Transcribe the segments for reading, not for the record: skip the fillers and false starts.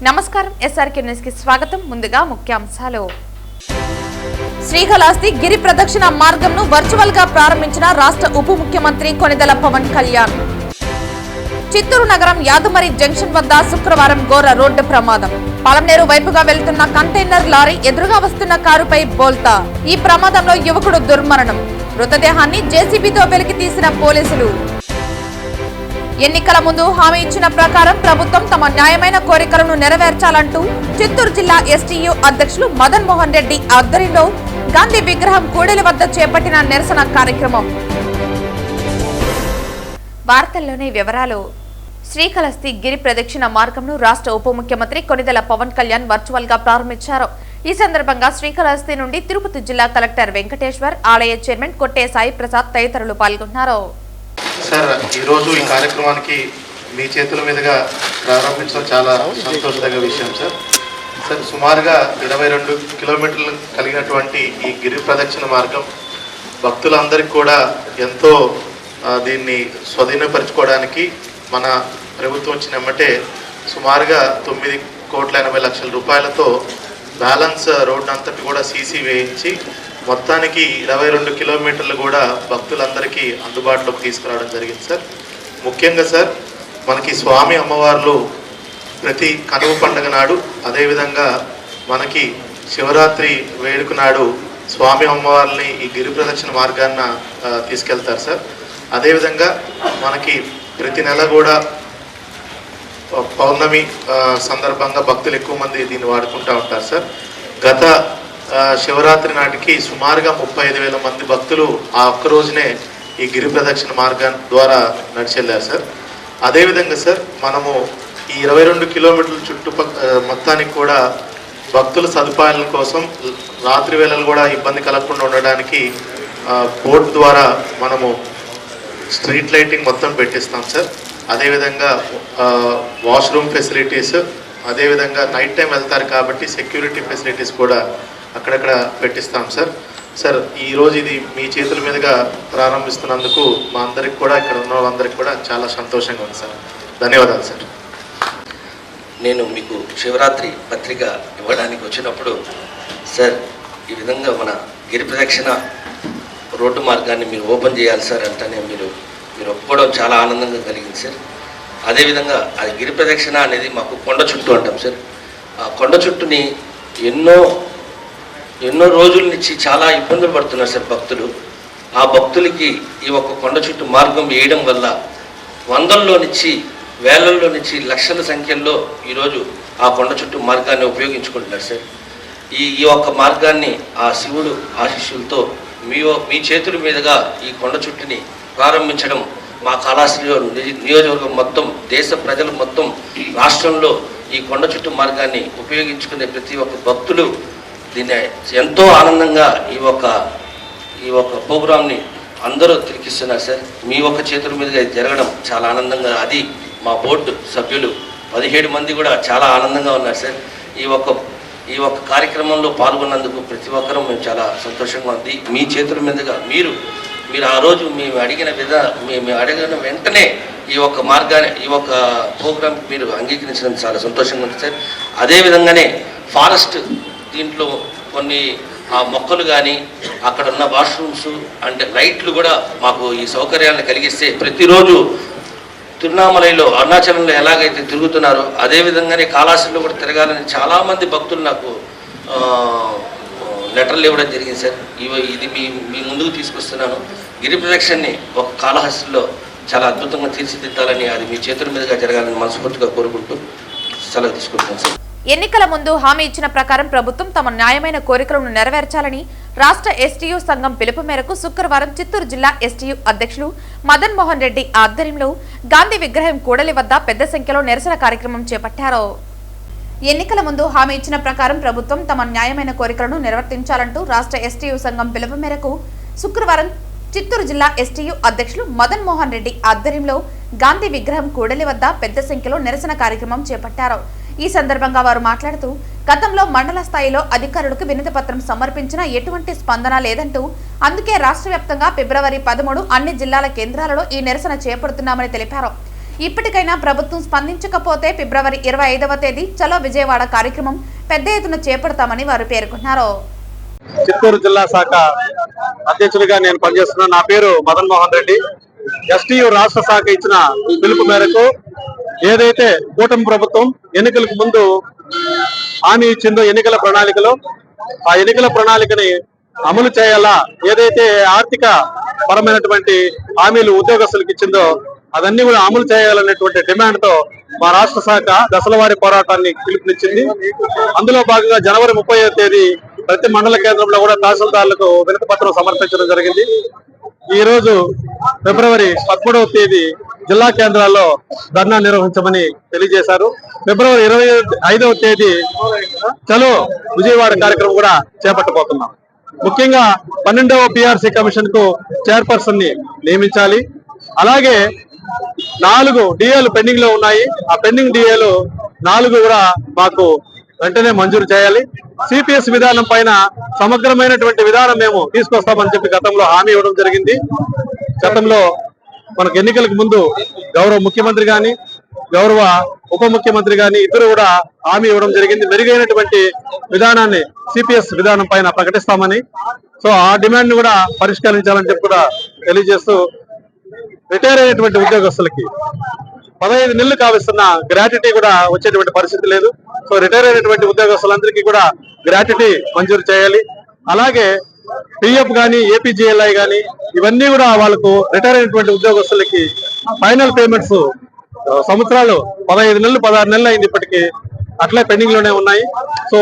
నమస్కారం SRK news కి స్వాగతం. ముందుగా ముఖ్యాంశాలు. శ్రీకాళహస్తి గిరి ప్రదక్షిణ మార్గంను వర్చువల్ గా ప్రారంభించిన రాష్ట్ర ఉప ముఖ్యమంత్రి కొణిదెల పవన్ కళ్యాణ్. చిత్తూరు నగరం యాదమరి జంక్షన్ వద్ద శుక్రవారం ఘోర రోడ్డు ప్రమాదం. పలమనేరు వైపుగా వెళ్తున్న కంటైనర్ లారీ ఎదురుగా వస్తున్న కారుపై బోల్తా. ఈ ప్రమాదంలో యువకుడు దుర్మరణం. మృతదేహాన్ని జేసీబీతో వెలికి తీసిన పోలీసులు. ఎన్నికల ముందు హామీ ఇచ్చిన ప్రకారం ప్రభుత్వం తమ న్యాయమైన కోరికలను నెరవేర్చాలంటూ చిత్తూరు జిల్లా ఎస్టీయూ అధ్యక్షులు మదన్ మోహన్ రెడ్డి ఆధ్వర్యంలో గాంధీ విగ్రహం కూడలి వద్ద చేపట్టిన నిరసన కార్యక్రమం. వార్తల్లోని వివరాలు. శ్రీకాళహస్తి గిరి ప్రదక్షిణ మార్గంను రాష్ట్ర ఉప ముఖ్యమంత్రి కొణిదెల పవన్ కళ్యాణ్ వర్చువల్ గా ప్రారంభించారు. ఈ సందర్భంగా శ్రీకాళహస్తి నుండి తిరుపతి జిల్లా కలెక్టర్ వెంకటేశ్వర్, ఆలయ చైర్మన్ కొట్టే సాయి ప్రసాద్ తదితరులు పాల్గొన్నారు. సార్, ఈరోజు ఈ కార్యక్రమానికి మీ చేతుల మీదుగా ప్రారంభించడం చాలా సంతోషదగ్గ విషయం సార్. సార్, సుమారుగా 22 కిలోమీటర్లు కలిగినటువంటి ఈ గిరి ప్రదక్షిణ మార్గం భక్తులందరికీ కూడా ఎంతో దీన్ని స్వాధీనపరచుకోవడానికి మన ప్రభుత్వం వచ్చినమ్మటే సుమారుగా 9,80,00,000 రూపాయలతో బ్యాలెన్స్ రోడ్డు అంతటి కూడా సీసీ వేయించి మొత్తానికి 22 కిలోమీటర్లు కూడా భక్తులందరికీ అందుబాటులోకి తీసుకురావడం జరిగింది సార్. ముఖ్యంగా సార్, మనకి స్వామి అమ్మవార్లు ప్రతి కనుమ పండుగ నాడు, అదేవిధంగా మనకి శివరాత్రి వేడుక నాడు స్వామి అమ్మవారిని ఈ గిరి ప్రదక్షిణ మార్గాన్న తీసుకెళ్తారు సార్. అదేవిధంగా మనకి ప్రతి నెల కూడా పౌర్ణమి సందర్భంగా భక్తులు ఎక్కువ మంది దీన్ని వాడుకుంటూ ఉంటారు సార్. గత శివరాత్రి నాటికి సుమారుగా 35,000 మంది భక్తులు ఆ ఒక్క రోజునే ఈ గిరి ప్రదక్షిణ మార్గం ద్వారా నడిచెళ్ళారు సార్. అదేవిధంగా సార్, మనము ఈ 22 కిలోమీటర్ల మొత్తానికి కూడా భక్తుల సదుపాయాల కోసం రాత్రి వేళలు కూడా ఇబ్బంది కలగకుండా ఉండడానికి బోర్డు ద్వారా మనము స్ట్రీట్ లైటింగ్ మొత్తం పెట్టిస్తాం సార్. అదేవిధంగా వాష్రూమ్ ఫెసిలిటీస్, అదేవిధంగా నైట్ టైం వెళ్తారు కాబట్టి సెక్యూరిటీ ఫెసిలిటీస్ కూడా అక్కడక్కడ పెట్టిస్తాం సార్. సార్, ఈరోజు ఇది మీ చేతుల మీదుగా ప్రారంభిస్తున్నందుకు మా అందరికి కూడా, ఇక్కడ ఉన్న వాళ్ళందరికీ కూడా చాలా సంతోషంగా ఉంది సార్. ధన్యవాదాలు సార్. నేను మీకు శివరాత్రి పత్రిక ఇవ్వడానికి వచ్చినప్పుడు సార్, ఈ విధంగా మన గిరి ప్రదక్షిణ రోడ్డు మార్గాన్ని మీరు ఓపెన్ చేయాలి సార్ అంటేనే మీరు ఒప్పుకోవడం చాలా ఆనందంగా కలిగింది సార్. అదేవిధంగా అది గిరి ప్రదక్షిణ అనేది మాకు కొండ చుట్టూ అంటాం సార్. ఆ కొండ చుట్టూని ఎన్నో రోజుల నుంచి చాలా ఇబ్బందులు పడుతున్నారు సార్ భక్తులు. ఆ భక్తులకి ఈ ఒక్క కొండ చుట్టూ మార్గం వేయడం వల్ల వందల్లో నుంచి వేలల్లో నుంచి లక్షల సంఖ్యలో ఈరోజు ఆ కొండ చుట్టూ మార్గాన్ని ఉపయోగించుకుంటున్నారు సార్. ఈ ఒక్క మార్గాన్ని ఆ శివుడు ఆశీస్సులతో మీ చేతుల మీదుగా ఈ కొండ చుట్టుని ప్రారంభించడం మా కాళహస్తిలో నియోజకవర్గం మొత్తం, దేశ ప్రజలు మొత్తం, రాష్ట్రంలో ఈ కొండ చుట్టూ మార్గాన్ని ఉపయోగించుకునే ప్రతి ఒక్క భక్తులు దీన్ని ఎంతో ఆనందంగా ఈ ఒక్క ప్రోగ్రామ్ని అందరూ తిరిగిస్తున్నారు సార్. మీ ఒక్క చేతుల మీదుగా జరగడం చాలా ఆనందంగా, అది మా బోర్డు సభ్యులు 17 మంది కూడా చాలా ఆనందంగా ఉన్నారు సార్. ఈ ఒక్క కార్యక్రమంలో పాల్గొన్నందుకు ప్రతి ఒక్కరూ మేము చాలా సంతోషంగా ఉంది. మీ చేతుల మీదుగా మీరు ఆ రోజు మేము అడిగిన వెంటనే ఈ ఒక్క మార్గాన్ని, ఈ ఒక్క ప్రోగ్రామ్ మీరు అంగీకరించడం చాలా సంతోషంగా ఉంది సార్. అదేవిధంగానే ఫారెస్ట్ దీంట్లో కొన్ని మొక్కలు కానీ, అక్కడ ఉన్న వాష్రూమ్స్ అండ్ లైట్లు కూడా మాకు ఈ సౌకర్యాలను కలిగిస్తే ప్రతిరోజు తిరునామలలో, అరుణాచలంలో ఎలాగైతే తిరుగుతున్నారో అదేవిధంగానే కాళహస్తిలో కూడా తిరగాలని చాలామంది భక్తులు నాకు లెటర్లు ఇవ్వడం జరిగింది సార్. ఇది మీ ముందుకు తీసుకొస్తున్నాను. గిరి ప్రదక్షిణని ఒక కాళహస్తిలో చాలా అద్భుతంగా తీర్చిదిద్దాలని, అది మీ చేతుల మీదుగా జరగాలని మనస్ఫూర్తిగా కోరుకుంటూ సెలవు తీసుకుంటున్నాను సార్. ఎన్నికల ముందు హామీ ఇచ్చిన ప్రకారం ప్రభుత్వం తమ న్యాయమైన కోరికలను నెరవేర్చాలని రాష్ట్ర ఎస్టీయూ సంఘం పిలుపు మేరకు శుక్రవారం చిత్తూరు జిల్లా ఎస్టీయూ అధ్యక్షులు మదన్ మోహన్ రెడ్డి ఆధ్వర్యంలో గాంధీ విగ్రహం కూడలి వద్ద పెద్ద సంఖ్యలో నిరసన కార్యక్రమం చేపట్టారు. ఎన్నికల ముందు హామీ ఇచ్చిన ప్రకారం ప్రభుత్వం తమ న్యాయమైన కోరికలను నిర్వర్తించాలంటూ రాష్ట్ర ఎస్టీయూ సంఘం పిలుపు మేరకు శుక్రవారం చిత్తూరు జిల్లా ఎస్టీయూ అధ్యక్షులు మదన్ మోహన్ రెడ్డి ఆధ్వర్యంలో గాంధీ విగ్రహం కూడలి వద్ద పెద్ద సంఖ్యలో నిరసన కార్యక్రమం చేపట్టారు. ఈ సందర్భంగా వారు మాట్లాడుతూ గతంలో మండల స్థాయిలో అధికారులకు వినతి పత్రం సమర్పించిన ఎటువంటి స్పందన లేదంటూ, అందుకే రాష్ట్ర వ్యాప్తంగా ఫిబ్రవరి 13 అన్ని జిల్లాల కేంద్రాలలో ఈ నిరసన చేపడుతున్నామని తెలిపారు. ఇప్పటికైనా ప్రభుత్వం స్పందించకపోతే ఫిబ్రవరి 25వ తేదీ చలో విజయవాడ కార్యక్రమం పెద్ద ఎత్తున చేపడతామని వారు పేర్కొన్నారు. చిత్తూరు జిల్లా శాఖ అధ్యక్షుడిగా నేను పనిచేస్తున్నాను. నా పేరు మదన్ మోహన్ రెడ్డి. ఎస్టీయు రాష్ట్ర శాఖ ఇచ్చిన పిలుపు మేరకు ఏదైతే కూటమి ప్రభుత్వం ఎన్నికలకు ముందు హామీ ఇచ్చిందో ఎన్నికల ప్రణాళికలో, ఆ ఎన్నికల ప్రణాళికని అమలు చేయాలా, ఏదైతే ఆర్థిక పరమైనటువంటి హామీలు ఉద్యోగస్తులకు ఇచ్చిందో అవన్నీ కూడా అమలు చేయాలనేటువంటి డిమాండ్ తో మా రాష్ట్ర శాఖ దశలవారీ పోరాటాన్ని పిలుపునిచ్చింది. అందులో భాగంగా జనవరి 30వ తేదీ ప్రతి మండల కేంద్రంలో కూడా తహసీల్దార్లకు వినతి పత్రం సమర్పించడం జరిగింది. ఈ రోజు ఫిబ్రవరి 13వ తేదీ జిల్లా కేంద్రాల్లో ధర్నా నిర్వహించమని తెలియజేశారు. ఫిబ్రవరి 25వ తేదీ చలో విజయవాడ కార్యక్రమం కూడా చేపట్టబోతున్నాం. ముఖ్యంగా 12వ పిఆర్సీ కమిషన్ కు చైర్పర్సన్ ని నియమించాలి. అలాగే 4 డిఏలు పెండింగ్ లో ఉన్నాయి. ఆ పెండింగ్ డిఏలు 4 కూడా మాకు వెంటనే మంజూరు చేయాలి. సిపిఎస్ విధానం పైన సమగ్రమైనటువంటి విధానం మేము తీసుకొస్తామని చెప్పి గతంలో హామీ ఇవ్వడం జరిగింది. గతంలో మనకు ఎన్నికలకు ముందు గౌరవ ముఖ్యమంత్రి గాని గౌరవ ఉప ముఖ్యమంత్రి గాని ఇద్దరు కూడా హామీ ఇవ్వడం జరిగింది. మెరుగైనటువంటి విధానాన్ని సిపిఎస్ విధానం పైన ప్రకటిస్తామని. సో ఆ డిమాండ్ ని కూడా పరిష్కరించాలని చెప్పి కూడా తెలియజేస్తూ, రిటైర్ అయినటువంటి ఉద్యోగస్తులకి 15 నెలలు కావిస్తున్న గ్రాట్యుటీ కూడా వచ్చేటువంటి పరిస్థితి లేదు. సో రిటైర్ అయినటువంటి ఉద్యోగస్తులందరికీ కూడా గ్రాట్యుటీ మంజూరు చేయాలి. అలాగే పిఎఫ్ గానీ ఏపీజీఎల్ఐ గానీ ఇవన్నీ కూడా వాళ్ళకు రిటైర్ అయినటువంటి ఉద్యోగస్తులకి ఫైనల్ పేమెంట్స్ సంవత్సరాలు 15 నెలలు 16 నెలలు అయింది, ఇప్పటికీ అట్లే పెండింగ్ లోనే ఉన్నాయి. సో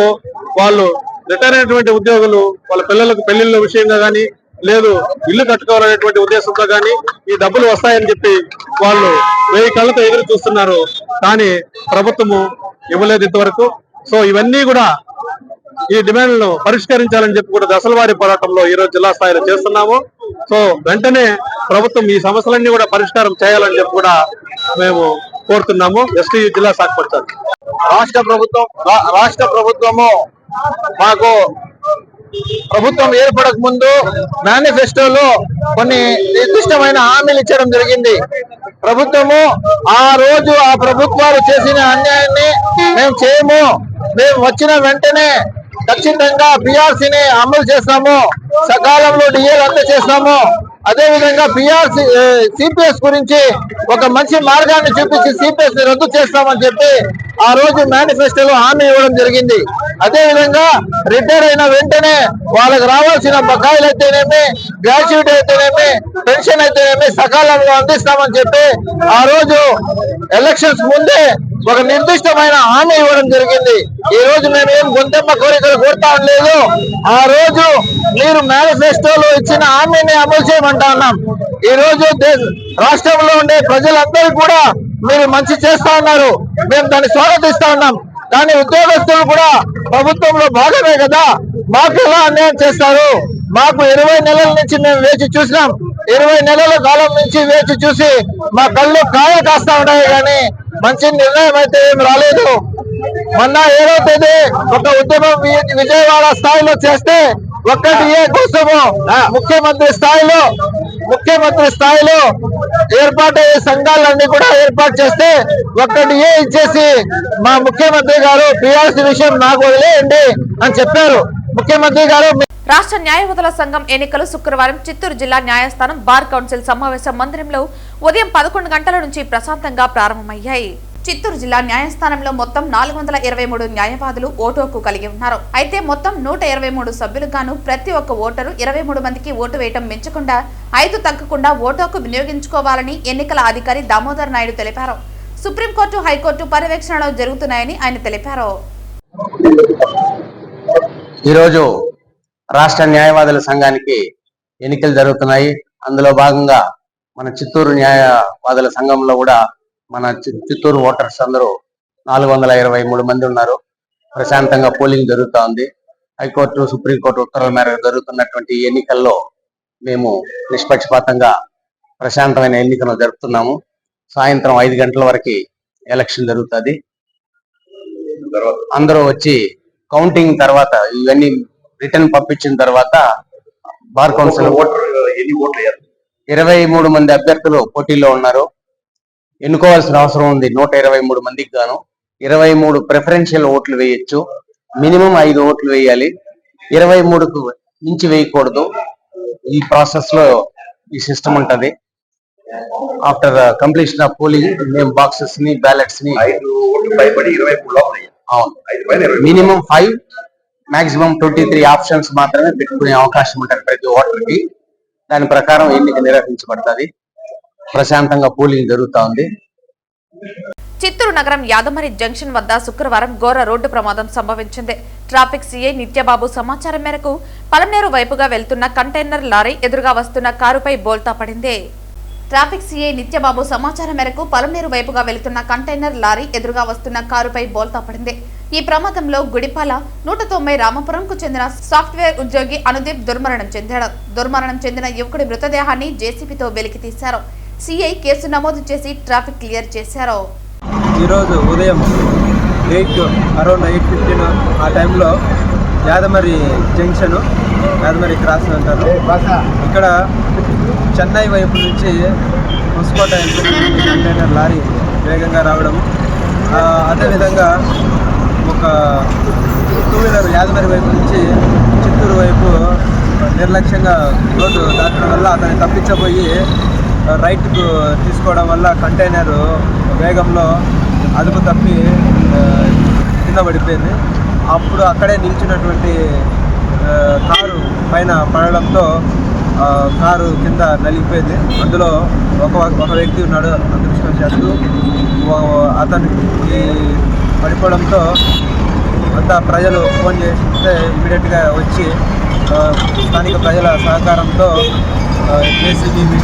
వాళ్ళు రిటైర్ అయినటువంటి ఉద్యోగులు వాళ్ళ పిల్లలకు పెళ్లిళ్ళ విషయంగా గానీ లేదు ఇల్లు కట్టుకోవాలనేటువంటి ఉద్దేశంతో గానీ ఈ డబ్బులు వస్తాయని చెప్పి వాళ్ళు 1000 కళ్ళతో ఎదురు చూస్తున్నారు. కానీ ప్రభుత్వము ఇవ్వలేదు ఇంతవరకు. సో ఇవన్నీ కూడా ఈ డిమాండ్లను పరిష్కరించాలని చెప్పి కూడా దశలవారీ పోరాటంలో ఈ రోజు జిల్లా స్థాయిలో చేస్తున్నాము. సో వెంటనే ప్రభుత్వం ఈ సమస్యలన్నీ కూడా పరిష్కారం చేయాలని చెప్పి కూడా మేము కోరుతున్నాము. ఎస్టీయు జిల్లా శాఖ పరిషత్ రాష్ట్ర ప్రభుత్వము మాకు ప్రభుత్వం ఏర్పడక ముందు మేనిఫెస్టోలో కొన్ని నిర్దిష్టమైన హామీలు ఇచ్చడం జరిగింది. ప్రభుత్వము ఆ రోజు ఆ ప్రభుత్వాలు చేసిన అన్యాయాన్ని మేము చేయము, మేము వచ్చిన వెంటనే ఖచ్చితంగా పిఆర్సీని అమలు చేస్తాము, సకాలంలో డిఏలు అందజేస్తాము, అదేవిధంగా పిఆర్సీ సిపిఎస్ గురించి ఒక మంచి మార్గాన్ని చూపించి సిపిఎస్ ని రద్దు చేస్తామని చెప్పి ఆ రోజు మేనిఫెస్టోలో హామీ ఇవ్వడం జరిగింది. అదేవిధంగా రిటైర్ అయిన వెంటనే వాళ్ళకి రావాల్సిన బకాయిలు అయితేనేమి, గ్రాట్యుటీ అయితేనేమి, పెన్షన్ అయితేనేమి సకాలంలో అందిస్తామని చెప్పి ఆ రోజు ఎలక్షన్స్ ముందే ఒక నిర్దిష్టమైన హామీ ఇవ్వడం జరిగింది. ఈ రోజు మేము ఏం గొంతెమ్మ కోరికలు కోరుతా లేదు. ఆ రోజు మీరు మేనిఫెస్టోలో ఇచ్చిన హామీని అమలు చేయమంటా ఉన్నాం. ఈ రోజు రాష్ట్రంలో ఉండే ప్రజలందరూ కూడా మీరు మంచి చేస్తా ఉన్నారు, మేము దాన్ని స్వాగతిస్తా ఉన్నాం. కానీ ఉద్యోగస్తులు కూడా ప్రభుత్వంలో భాగమే కదా, మాకు ఎలా అన్యాయం చేస్తారు? మాకు 20 నెలల నుంచి మేము వేచి చూసినాం. 20 నెలల కాలం నుంచి వేచి చూసి మా కళ్ళు కాయ కాస్తా ఉన్నాయి, కానీ మంచి నిర్ణయం అయితే ఏం రాలేదు. మొన్న 7వ తేదీ ఒక ఉద్యమం విజయవాడ స్థాయిలో చేస్తే ఒక్కటి ఏ కోసము ముఖ్యమంత్రి స్థాయిలో ఏర్పాటయ్యే సంఘాలన్నీ కూడా ఏర్పాటు చేస్తే ఒక్కటి ఏ ఇచ్చేసి మా ముఖ్యమంత్రి గారు పిఆర్సీ విషయం నాకు వదిలేయండి అని చెప్పారు. ముఖ్యమంత్రి గారు రాష్ట్ర న్యాయవాదుల సంఘం ఎన్నికలు శుక్రవారం చిత్తూరు జిల్లా న్యాయస్థానం బార్ కౌన్సిల్ సమావేశ మందిరంలో ఉదయం 11 గంటల నుంచి ప్రశాంతంగా ప్రారంభమయ్యాయి. చిత్తూరు జిల్లా న్యాయస్థానంలో మొత్తం 423 న్యాయవాదులు ఓటు హక్కు కలిగి ఉన్నారు. అయితే మొత్తం 123 సభ్యులు గాను ప్రతి ఒక్క ఓటరు 23 మందికి ఓటు వేయటం మించకుండా 5 తగ్గకుండా ఓటు హక్కు వినియోగించుకోవాలని ఎన్నికల అధికారి దామోదర్ నాయుడు తెలిపారు. సుప్రీంకోర్టు, హైకోర్టు పర్యవేక్షణలో జరుగుతున్నాయని ఆయన తెలిపారు. ఈరోజు రాష్ట్ర న్యాయవాదుల సంఘానికి ఎన్నికలు జరుగుతున్నాయి. అందులో భాగంగా మన చిత్తూరు న్యాయవాదుల సంఘంలో కూడా మన చిత్తూరు ఓటర్స్ అందరూ 423 మంది ఉన్నారు. ప్రశాంతంగా పోలింగ్ జరుగుతూ ఉంది. హైకోర్టు, సుప్రీంకోర్టు ఉత్తర్వుల మేరకు జరుగుతున్నటువంటి ఎన్నికల్లో మేము నిష్పక్షపాతంగా ప్రశాంతమైన ఎన్నికలు జరుపుతున్నాము. సాయంత్రం 5 గంటల వరకు ఎలక్షన్ జరుగుతుంది. అందరూ వచ్చి కౌంటింగ్ తర్వాత ఇవన్నీ రిటర్న్ పంపించిన తర్వాత బార్ కౌన్సిల్ 23 మంది అభ్యర్థులు పోటీలో ఉన్నారు. ఎన్నుకోవాల్సిన అవసరం ఉంది. 123 మందికి గాను 23 ప్రిఫరెన్షియల్ ఓట్లు వేయొచ్చు. మినిమం 5 ఓట్లు వేయాలి. 23కు మించి వేయకూడదు. ఈ ప్రాసెస్ లో ఈ సిస్టమ్ ఉంటది. After completion of polling name boxes ని బ్యాలెట్స్ ని మినిమం 5 మాక్సిమం 23 ఆప్షన్స్ మాత్రమే పెట్టుకునే అవకాశం ఉంటుంది ప్రతి ఓటర్కి. దాని ప్రకారం ఎన్నిక నిర్వహించబడుతుంది. ప్రశాంతంగా పోలింగ్ జరుగుతా ఉంది. చిత్తూరు నగరం యాదమరి జంక్షన్ వద్ద శుక్రవారం ఘోర రోడ్డు ప్రమాదం సంభవించింది. ట్రాఫిక్ సీఐ నిత్యబాబు సమాచారం మేరకు పలమనేరు వైపుగా వెళ్తున్న కంటైనర్ లారీ ఎదురుగా వస్తున్న కారుపై బోల్తా పడింది. ట్రాఫిక్ సీఐ నిత్యబాబు సమాచారం మేరకు పలమనేరు వైపుగా వెళ్తున్న కంటైనర్ లారీ ఎదురుగా వస్తున్న కారుపై బోల్తా పడింది. ఈ ప్రమాదంలో గుడిపాల 190 రామపురంకు చెందిన సాఫ్ట్వేర్ ఉద్యోగి అనుదీప్ దుర్మరణం చెందాడు. దుర్మరణం చెందిన యువకుడి మృతదేహాన్ని జేసీబీతో వెలికి తీశారు. సీఐ కేసు నమోదు చేసి ట్రాఫిక్ క్లియర్ చేశారు. ఈరోజు ఉదయం అరౌండ్ 8:15 ఆ టైంలో యాదమరి జంక్షన్, యాదమరి క్రాస్ అంటారు, ఇక్కడ చెన్నై వైపు నుంచి హొస్కోట కంటైనర్ లారీ వేగంగా రావడం, అదేవిధంగా ఒక 2 వీలర్ యాదమరి వైపు నుంచి చిత్తూరు వైపు నిర్లక్ష్యంగా రోడ్డు దాటడం వల్ల అతన్ని తప్పించబోయి రైట్కు తీసుకోవడం వల్ల కంటైనర్ వేగంలో అదుపు తప్పి కింద పడిపోయింది. అప్పుడు అక్కడే నిలిచినటువంటి కారు పైన పడడంతో కారు కింద నలిగిపోయింది. అందులో ఒక వ్యక్తి ఉన్నాడు. అదృష్టవశాత్తు అతనికి పడిపోవడంతో అంతా ప్రజలు ఫోన్ చేస్తే ఇమీడియట్గా వచ్చి స్థానిక ప్రజల సహకారంతో జేసీబీ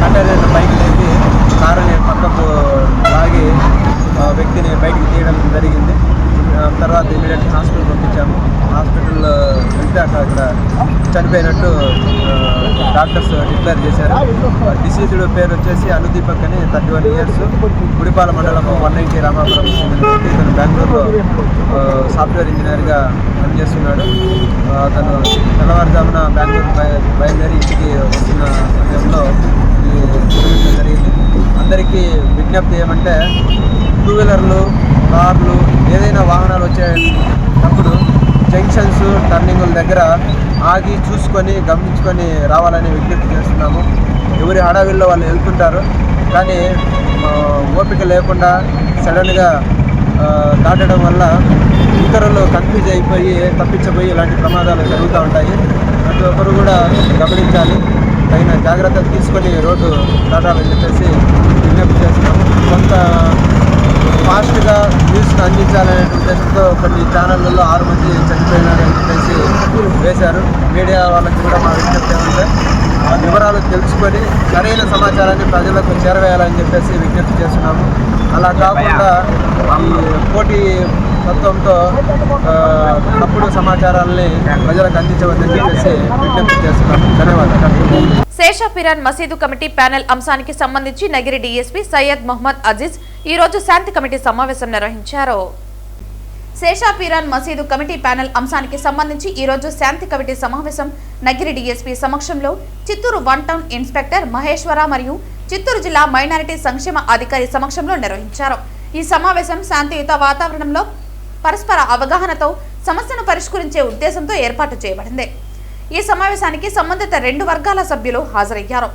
కంటైనర్ పైకి లేపి కారుని పక్కకు లాగి వ్యక్తిని బయటికి తీయడం జరిగింది. తర్వాత ఇమీడియట్గా హాస్పిటల్ పంపించాము. హాస్పిటల్లో వెళ్తే అక్కడ చనిపోయినట్టు డాక్టర్స్ డిక్లేర్ చేశారు. డిసీజ్డ్ పేరు వచ్చేసి అనుదీపక్ అని 31 ఇయర్స్, గుడిపాల మండలం 190 రామాపురం. ఇతను బెంగళూరులో సాఫ్ట్వేర్ ఇంజనీర్గా పనిచేస్తున్నాడు. అతను తెల్లవారుజామున బెంగళూరు బయలుదేరి ఇంటికి వస్తున్న సమయంలో జరిగింది. అందరికీ విజ్ఞప్తి ఏమంటే 2 వీలర్లు, కార్లు, ఏదైనా వాహనాలు వచ్చేటప్పుడు జంక్షన్స్, టర్నింగుల దగ్గర ఆగి చూసుకొని గమనించుకొని రావాలని విజ్ఞప్తి చేస్తున్నాము. ఎవరి హడావిల్లో వాళ్ళు వెళ్తుంటారు, కానీ ఓపిక లేకుండా సడన్గా దాటడం వల్ల ఇతరులు కన్ఫ్యూజ్ అయిపోయి తప్పించబోయి ఇలాంటి ప్రమాదాలు జరుగుతూ ఉంటాయి. ప్రతి ఒక్కరు కూడా గమనించాలి, తగిన జాగ్రత్తలు తీసుకొని రోడ్డు దాటాలని చెప్పేసి విజ్ఞప్తి చేస్తున్నాము. కొంత ఫాస్ట్గా న్యూస్ని అందించాలనే ఉద్దేశంతో కొన్ని ఛానళ్ళల్లో 6 మంది చనిపోయినారని చెప్పేసి వేశారు. మీడియా వాళ్ళకి కూడా మా విజ్ఞప్తి ఏమంటే వివరాలు తెలుసుకొని సరైన సమాచారాన్ని ప్రజలకు చేరవేయాలని చెప్పేసి విజ్ఞప్తి చేస్తున్నాము. అలా కాకుండా ఈ పోటీ తత్వంతో తప్పుడు సమాచారాలని ప్రజలకు అందించవద్దని చెప్పేసి విజ్ఞప్తి చేస్తున్నాము. ధన్యవాదాలు. శేషాపిరాన్ మసీదు కమిటీ ప్యానెల్ అంశానికి సంబంధించి నగిరి డీఎస్పీ సయ్యద్ మొహమ్మద్ అజీజ్ ఈ రోజు శాంతి కమిటీ సమావేశం నిర్వహించారు. శేషాపిరాన్ మసీదు కమిటీ ప్యానెల్ అంశానికి సంబంధించి ఈ రోజు శాంతి కమిటీ సమావేశం నగిరి డీఎస్పీ సమక్షంలో చిత్తూరు 1 టౌన్ ఇన్స్పెక్టర్ మహేశ్వర మరియు చిత్తూరు జిల్లా మైనారిటీ సంక్షేమ అధికారి సమక్షంలో నిర్వహించారు. ఈ సమావేశం శాంతియుత వాతావరణంలో పరస్పర అవగాహనతో సమస్యను పరిష్కరించే ఉద్దేశంతో ఏర్పాటు చేయబడింది. ఈ సమావేశానికి సంబంధిత 2 వర్గాల సభ్యులు హాజరయ్యారు.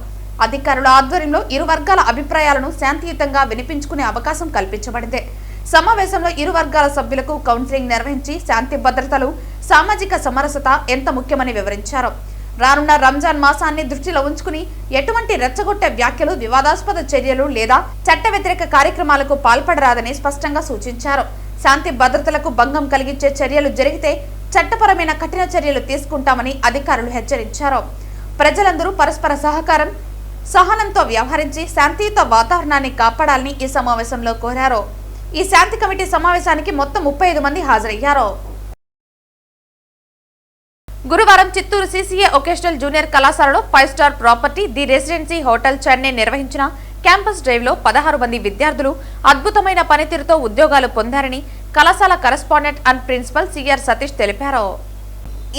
అధికారుల ఆధ్వర్యంలో ఇరు వర్గాల అభిప్రాయాలను శాంతియుతంగా వినిపించుకునే అవకాశం కల్పించబడింది. సమావేశంలో ఇరు వర్గాల సభ్యులకు కౌన్సిలింగ్ నిర్వహించి శాంతి భద్రతలు, సామాజిక సమరసత ఎంత ముఖ్యమని వివరించారు. రానున్న రంజాన్ మాసాన్ని దృష్టిలో ఉంచుకుని ఎటువంటి రెచ్చగొట్టే వ్యాఖ్యలు, వివాదాస్పద చర్యలు లేదా చట్ట వ్యతిరేక కార్యక్రమాలకు పాల్పడరాదని స్పష్టంగా సూచించారు. శాంతి భద్రతలకు భంగం కలిగించే చర్యలు జరిగితే చట్టపరమైన కఠిన చర్యలు తీసుకుంటామని అధికారులు హెచ్చరించారు. ప్రజలందరూ పరస్పర సహకారం, సహనంతో వ్యవహరించి శాంతియుత వాతావరణాన్ని కాపాడాలని ఈ సమావేశంలో కోరారు. ఈ శాంతి కమిటీ సమావేశానికి మొత్తం 35 మంది హాజరయ్యారు. గురువారం చిత్తూరు సిసిఏ వొకేషనల్ జూనియర్ కళాశాలలో 5 star property the residency hotel Chennai నిర్వహించిన క్యాంపస్ డ్రైవ్ లో 16 మంది విద్యార్థులు అద్భుతమైన పనితీరుతో ఉద్యోగాలు పొందారని కళాశాల correspondent and principal CR Satish తెలిపారు.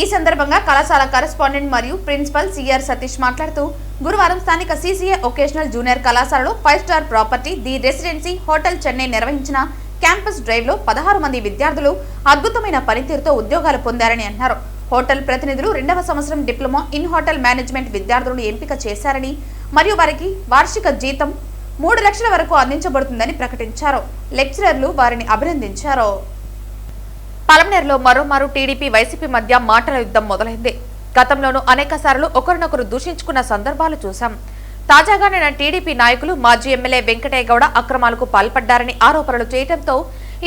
ఈ సందర్భంగా కళాశాల కరెస్పాండెంట్ మరియు ప్రిన్సిపల్ సిఆర్ సతీష్ మాట్లాడుతూ గురువారం స్థానిక సిసిఏ వొకేషనల్ జూనియర్ కళాశాలలో 5 star property the residency hotel Chennai నిర్వహించిన క్యాంపస్ డ్రైవ్ లో 16 మంది విద్యార్థులు అద్భుతమైన పనితీరుతో ఉద్యోగాలు పొందారని అన్నారు. హోటల్ ప్రతినిధులు 2వ సంవత్సరం డిప్లొమా ఇన్ హోటల్ మేనేజ్మెంట్ విద్యార్థులను ఎంపిక చేశారని మరియు వారికి వార్షిక జీతం 3 లక్షల వరకు అందించబడుతుందని ప్రకటించారు. లెక్చరర్లు వారిని అభినందించారు. పలమనేరులో మరోమారు టీడీపీ వైసీపీ మధ్య మాటల యుద్ధం మొదలైంది. గతంలోనూ అనేక సార్లు ఒకరినొకరు దూషించుకున్న సందర్భాలు చూశాం. తాజాగా నిన్న టీడీపీ నాయకులు మాజీ ఎమ్మెల్యే వెంకటయ్య గౌడ అక్రమాలకు పాల్పడ్డారని ఆరోపణలు చేయడంతో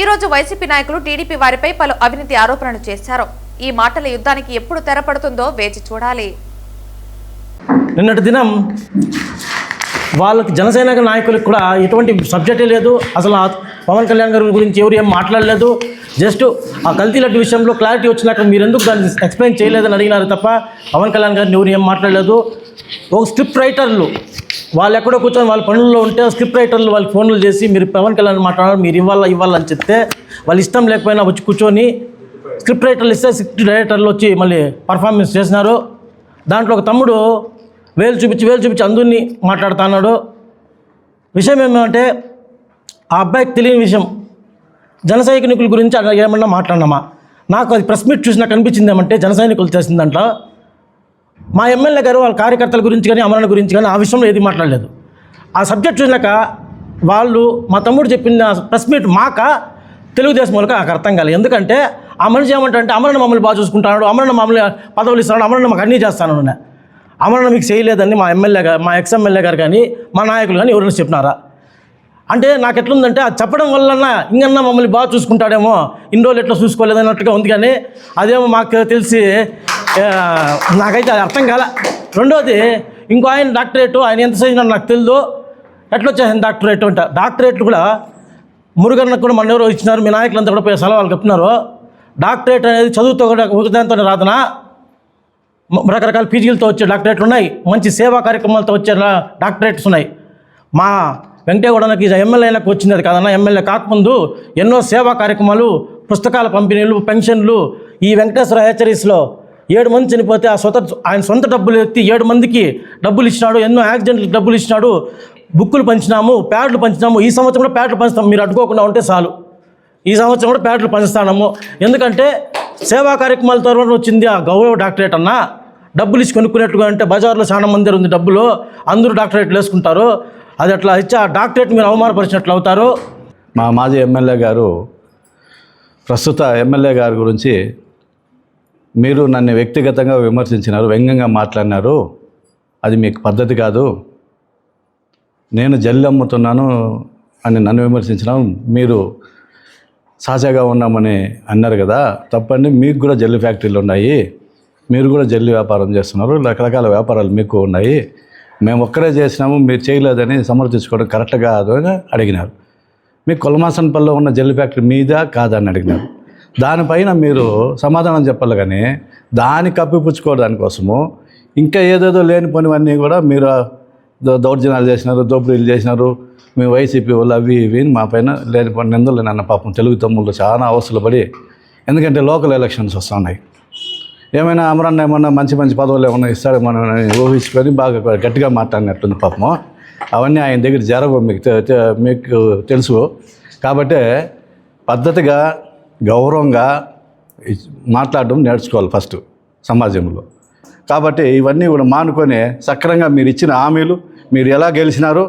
ఈ రోజు వైసీపీ నాయకులు టీడీపీ వారిపై పలు అవినీతి ఆరోపణలు చేశారు. ఈ మాటల యుద్ధానికి ఎప్పుడు తెరపడుతుందో వేచి చూడాలి. నిన్నటి దినం వాళ్ళకి జనసేన నాయకులకు కూడా ఎటువంటి సబ్జెక్టే లేదు. అసలు పవన్ కళ్యాణ్ గారి గురించి ఎవరు ఏం మాట్లాడలేదు. జస్ట్ ఆ కల్తీ లడ్డు విషయంలో క్లారిటీ వచ్చినాక మీరు ఎందుకు దాన్ని ఎక్స్ప్లెయిన్ చేయలేదని అడిగినారు తప్ప పవన్ కళ్యాణ్ గారిని ఎవరు ఏం మాట్లాడలేదు. ఒక స్క్రిప్ట్ రైటర్లు వాళ్ళు ఎక్కడో కూర్చొని వాళ్ళ పనుల్లో ఉంటే స్క్రిప్ట్ రైటర్లు వాళ్ళకి ఫోన్లు చేసి మీరు పవన్ కళ్యాణ్ మాట్లాడారు, మీరు ఇవ్వాలని చెప్తే వాళ్ళు ఇష్టం లేకపోయినా వచ్చి కూర్చొని స్క్రిప్ట్ రైటర్లు ఇస్తే స్క్రిప్ట్ రైటర్లు వచ్చి మళ్ళీ పర్ఫార్మెన్స్ చేసినారు. దాంట్లో ఒక తమ్ముడు వేలు చూపించి అందరినీ మాట్లాడుతున్నాడు. విషయం ఏమంటే ఆ అబ్బాయికి తెలియని విషయం జన సైనికుల గురించి ఏమన్నా మాట్లాడినామా. నాకు అది ప్రెస్ మీట్ చూసినా కనిపించింది ఏమంటే జన సైనికులు చేసిందంట. మా ఎమ్మెల్యే గారు వాళ్ళ కార్యకర్తల గురించి కానీ అమరణ గురించి కానీ ఆ విషయంలో ఏది మాట్లాడలేదు. ఆ సబ్జెక్ట్ చూసినాక వాళ్ళు మా తమ్ముడు చెప్పిన ప్రెస్ మీట్ మాక తెలుగుదేశం వాళ్ళకి నాకు అర్థం కాలేదు. ఎందుకంటే ఆ మనిషి ఏమంటే అమరణ మమ్మల్ని బాగా చూసుకుంటున్నాడు, అమరణ మమ్మల్ని పదవులు ఇస్తున్నాడు, అమరణ మాకు అన్నీ చేస్తాను. అమరణ మీకు చేయలేదని మా ఎమ్మెల్యే గారు, మా ఎక్స్ ఎమ్మెల్యే గారు కానీ మా నాయకులు కానీ ఎవరైనా చెప్పినారా? అంటే నాకు ఎట్లుందంటే అది చెప్పడం వల్ల ఇంకన్నా మమ్మల్ని బాగా చూసుకుంటాడేమో, ఇన్ని రోజులు ఎట్లా చూసుకోలేదు అన్నట్టుగా ఉంది. కానీ అదేమో మాకు తెలిసి నాకైతే అది అర్థం కాలే. రెండోది ఇంకో ఆయన డాక్టరేట్ ఆయన ఎంత చదివినాడు నాకు తెలియదు. ఎట్లా వచ్చేసింది డాక్టరేట్ అంట. డాక్టరేట్లు కూడా మురుగన్నకు కూడా మన ఎవరో ఇచ్చినారు, మీ నాయకులంతా కూడా పోయి సెలవులు కప్పినారు. డాక్టరేట్ అనేది చదువుతో కూడా ఒకదాంతో రాదనా, రకరకాల పీజీలతో వచ్చే డాక్టరేట్లు ఉన్నాయి, మంచి సేవా కార్యక్రమాలతో వచ్చే డాక్టరేట్స్ ఉన్నాయి. మా వెంకటేగౌడకి ఎమ్మెల్యేలకు వచ్చింది అది కాదన్నా. ఎమ్మెల్యే కాకముందు ఎన్నో సేవా కార్యక్రమాలు, పుస్తకాల పంపిణీలు, పెన్షన్లు. ఈ వెంకటేశ్వర హెచ్చరీస్లో 7 మంది చనిపోతే ఆయన సొంత డబ్బులు ఎత్తి 7 మందికి డబ్బులు ఇచ్చినాడు. ఎన్నో యాక్సిడెంట్లకు డబ్బులు ఇచ్చినాడు. బుక్కులు పంచినాము, ప్యాడ్లు పంచినాము. ఈ సంవత్సరం కూడా ప్యాడ్లు పంచుతాం, మీరు అడ్డుకోకుండా ఉంటే చాలు. ఈ సంవత్సరం కూడా ప్యాడ్లు పంచుతాము. ఎందుకంటే సేవా కార్యక్రమాల తర్వాత వచ్చింది ఆ గౌరవ డాక్టరేట్ అన్న. డబ్బులు ఇచ్చి కొనుక్కునేట్టుగా అంటే బజార్లో చాలా మంది ఉంది డబ్బులు, అందరూ డాక్టరేట్లు వేసుకుంటారు. అది అట్లా ఇచ్చి ఆ డాక్టరేట్ మీరు అవమానపరిచినట్లు అవుతారు. మా మాజీ ఎమ్మెల్యే గారు ప్రస్తుత ఎమ్మెల్యే గారి గురించి మీరు నన్ను వ్యక్తిగతంగా విమర్శించినారు, వ్యంగ్యంగా మాట్లాడినారు. అది మీకు పద్ధతి కాదు. నేను జల్లి అమ్ముతున్నాను అని నన్ను విమర్శించినాం, మీరు సాజాగా ఉన్నామని అన్నారు కదా. తప్పండి, మీకు కూడా జల్లి ఫ్యాక్టరీలు ఉన్నాయి, మీరు కూడా జల్లి వ్యాపారం చేస్తున్నారు, రకరకాల వ్యాపారాలు మీకు ఉన్నాయి. మేము ఒక్కరే చేసినాము, మీరు చేయలేదని సమర్థించుకోవడం కరెక్ట్ కాదు అని అడిగినారు. మీకు కొలమాసనపల్లిలో ఉన్న జల్లి ఫ్యాక్టరీ మీదా కాదని అడిగినారు. దానిపైన మీరు సమాధానం చెప్పాలి. కానీ దాన్ని కప్పిపుచ్చుకోవడానికి కోసము ఇంకా ఏదేదో లేనిపోనివన్నీ కూడా మీరు దౌర్జన్యాలు చేసినారు, దోపిడీలు చేసినారు, మీ వైసీపీ వాళ్ళు అవి ఇవి మా పైన లేనిపోయిన నిందలు. నన్న పాపం తెలుగు తమ్ముళ్ళు చాలా అవసరం పడి, ఎందుకంటే లోకల్ ఎలక్షన్స్ వస్తున్నాయి, ఏమైనా అమరన్న ఏమన్నా మంచి పదవులు ఏమన్నా ఇస్తాడేమో ఊహించుకొని బాగా గట్టిగా మాట్లాడినట్టుంది పాపము. అవన్నీ ఆయన దగ్గర జరగవు, మీకు తెలుసు. కాబట్టి పద్ధతిగా గౌరవంగా మాట్లాడడం నేర్చుకోవాలి ఫస్ట్ సమాజంలో. కాబట్టి ఇవన్నీ కూడా మానుకొని సక్రంగా మీరు ఇచ్చిన హామీలు, మీరు ఎలా గెలిచినారో,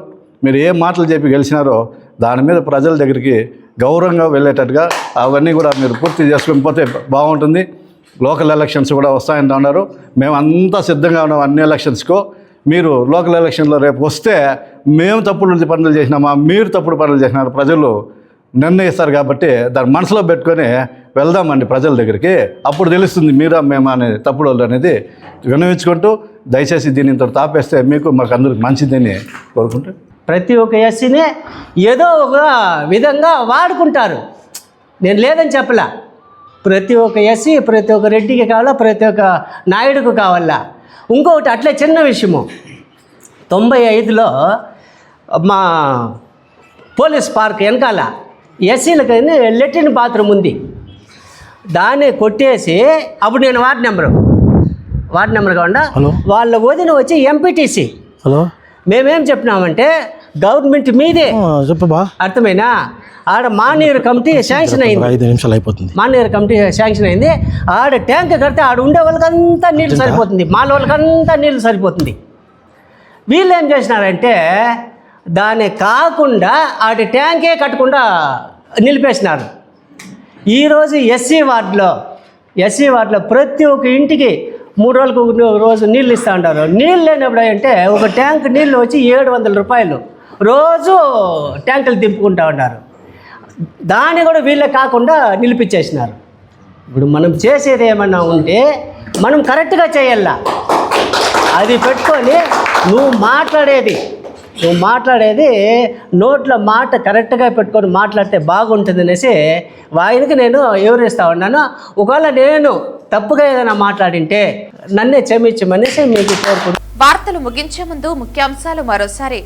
మీరు ఏ మాటలు చెప్పి గెలిచినారో దాని మీద ప్రజల దగ్గరికి గౌరవంగా వెళ్ళేటట్టుగా అవన్నీ కూడా మీరు పూర్తి చేసుకొని పోతే బాగుంటుంది. లోకల్ ఎలక్షన్స్ కూడా వస్తాయని అన్నారు. మేమంతా సిద్ధంగా ఉన్నాం అన్ని ఎలక్షన్స్కో. మీరు లోకల్ ఎలక్షన్లో రేపు వస్తే మేము తప్పుడు పనులు చేసినామా, మీరు తప్పుడు పనులు చేసినారు ప్రజలు నిర్ణయిస్తారు. కాబట్టి దాన్ని మనసులో పెట్టుకొని వెళ్దామండి ప్రజల దగ్గరికి. అప్పుడు తెలుస్తుంది మీరా మేమా అనే తప్పుడు వాళ్ళు అనేది విన్నవించుకుంటూ, దయచేసి దీన్ని ఇంత తాపేస్తే మీకు మాకు అందరికి మంచిదని కోరుకుంటూ, ప్రతి ఒక్క ఎస్సీనే ఏదో ఒక విధంగా వాడుకుంటారు. నేను లేదని చెప్పలా. ప్రతి ఒక్క ఎస్సీ ప్రతి ఒక్క రెడ్డికి కావాలా, ప్రతి ఒక్క నాయుడుకు కావాలా. ఇంకొకటి అట్లే చిన్న విషయము, 95లో మా పోలీస్ పార్క్ వెనకాల ఎస్సీలకని లెట్రిన్ బాత్రూమ్ ఉంది. దాన్ని కొట్టేసి అప్పుడు నేను వార్డు నెంబర్ కాకుండా వాళ్ళ వదిన వచ్చి ఎంపీటీసీ. హలో, మేమేం చెప్పినామంటే గవర్నమెంట్ మీదే చెప్పబా. అర్థమైనా? ఆడ మానేరు కమిటీ శాంక్షన్ అయింది, 5 నిమిషాలు అయిపోతుంది. మానేరు కమిటీ శాంక్షన్ అయింది. ఆడ ట్యాంక్ కడితే ఆడ ఉండే వాళ్ళకంతా నీళ్ళు సరిపోతుంది, మాల వాళ్ళకంతా నీళ్ళు సరిపోతుంది. వీళ్ళు ఏం చేసినారంటే దాన్ని కాకుండా ఆడ ట్యాంకే కట్టకుండా నిలిపేసినారు. ఈరోజు ఎస్సీ వార్డులో ప్రతి ఒక్క ఇంటికి 3 రోజులకు రోజు నీళ్ళు ఇస్తూ ఉంటారు. నీళ్ళు లేనప్పుడు అంటే ఒక ట్యాంక్ నీళ్ళు వచ్చి 700 రూపాయలు రోజు ట్యాంకులు దింపుకుంటూ ఉన్నారు. దాన్ని కూడా వీళ్ళే కాకుండా నిలిపించేసినారు. ఇప్పుడు మనం చేసేది ఏమన్నా ఉంటే మనం కరెక్ట్గా చేయాల. అది పెట్టుకొని నువ్వు మాట్లాడేది నోట్లో మాట కరెక్ట్గా పెట్టుకొని మాట్లాడితే బాగుంటుంది అనేసి ఆయనకి నేను వివరిస్తూ ఉన్నాను. ఒకవేళ నేను తప్పుగా ఏదైనా మాట్లాడింటే నన్నే క్షమించమనేసి మీకు కోరుకుంటున్నాను. వార్తలు ముగించే ముందు ముఖ్యాంశాలు మరోసారి.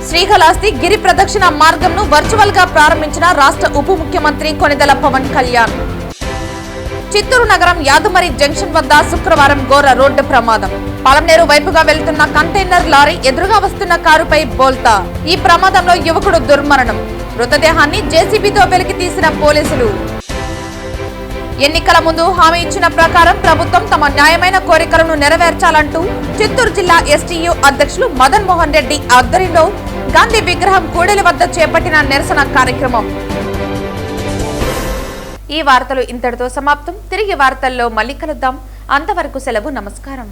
శ్రీకాళహస్తి గిరి ప్రదక్షిణ మార్గంను వర్చువల్ గా ప్రారంభించిన రాష్ట్ర ఉప ముఖ్యమంత్రి కొణిదెల పవన్ కళ్యాణ్. చిత్తూరు నగరం యాదమరి జంక్షన్ వద్ద శుక్రవారం ఘోర రోడ్డు ప్రమాదం. పలమనేరు వైపుగా వెళ్తున్న కంటైనర్ లారీ ఎదురుగా వస్తున్న కారుపై బోల్తా. ఈ ప్రమాదంలో యువకుడు దుర్మరణం. మృతదేహాన్ని జేసీబీతో వెలికి తీసిన పోలీసులు. ఎన్నికల ముందు హామీ ఇచ్చిన ప్రకారం ప్రభుత్వం తమ న్యాయమైన కోరికలను నెరవేర్చాలంటూ చిత్తూరు జిల్లా ఎస్టీయూ అధ్యక్షులు మదన్ మోహన్ రెడ్డి ఆధ్వర్యంలో గాంధీ విగ్రహం కూడలి వద్ద చేపట్టిన నిరసన కార్యక్రమం. ఈ వార్తలు ఇంతటితో సమాప్తం. తిరిగి వార్తల్లో మళ్ళీ కలుద్దాం. అంతవరకు సెలవు. నమస్కారం.